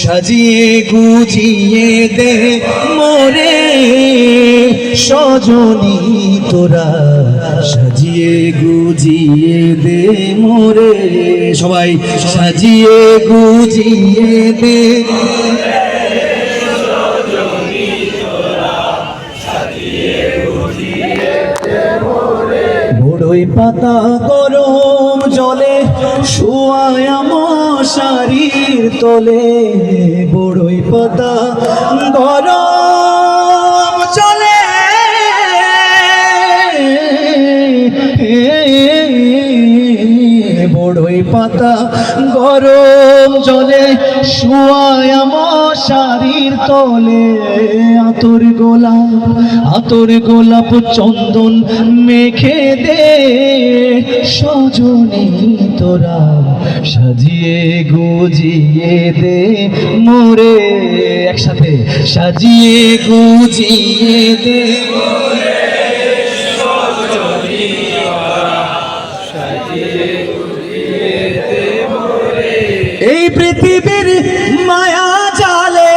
সাজিয়ে গুজিয়ে দে মোরে সজনী তোরা, সাজিয়ে গুজিয়ে দে মোরে, সবাই সাজিয়ে গুজিয়ে দে বড়ই পাতা গরম জলে শুয়ায় মশারির তলে, বড়ই পাতা গরম জলে বড়ই পাতা গরম জলে শুয়ায় মশারির তলে, আতর গোলাপ চন্দন মেখে দে সজনী তোরা, সাজিয়ে গুজিয়ে দে মোরে, একসাথে সাজিয়ে গুজিয়ে দে এই পৃথিবীর মায়া জালে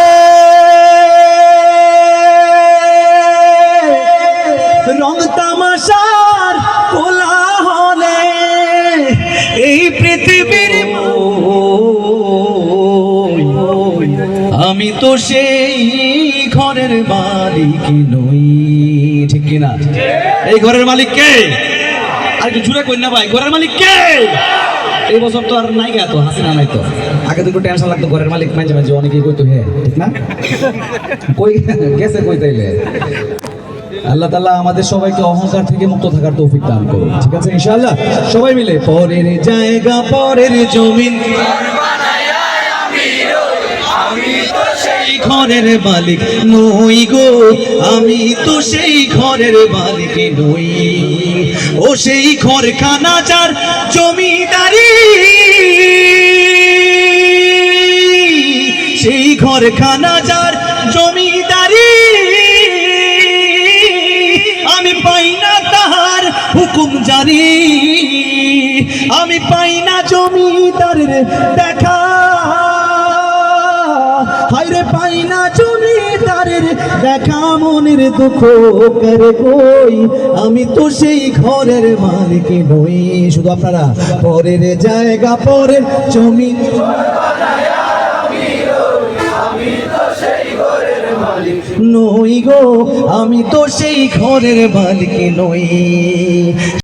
রং তামাশার কোলাহলে, এই পৃথিবীর আমি তো সেই ঘরের মালিক নই, ঠিক কিনা? এই ঘরের মালিক কে? আর কি জুড়ে কই না ভাই, ঘরের মালিক কে? এই বছর তো আর নাই গা, তো হাসিনা নাই তো, আগে তো একটু টেনশন লাগতো ঘরের মালিক মাঝে মাঝে অনেকেই কইতো, হ্যাঁ ঠিক না? কই গেছে কই তাইলে? আল্লাহ তাআলা আমাদের সবাইকে অহংকার থেকে মুক্ত থাকার তৌফিক দান করুন, ঠিক আছে ইনশাআল্লাহ? সবাই মিলে পরের জায়গা পরের জমিন ঘরের মালিক নই গো, আমি তো সেই ঘরের মালিক নই, ও সেই ঘরখানা যার জমিদারি, সেই ঘরখানা যার জমিদারি, আমি পাই না তাহার হুকুম জারি, আমি পাই না জমিদারের দেখা, হায়রে পাই না জমিদারের দেখা, মনের দুঃখ করে কই, আমি তো সেই ঘরের মালিক নই। শুধু আপনারা পরের জায়গা পরের জমি নই গো, আমি তো সেই ঘরের মালিক নই।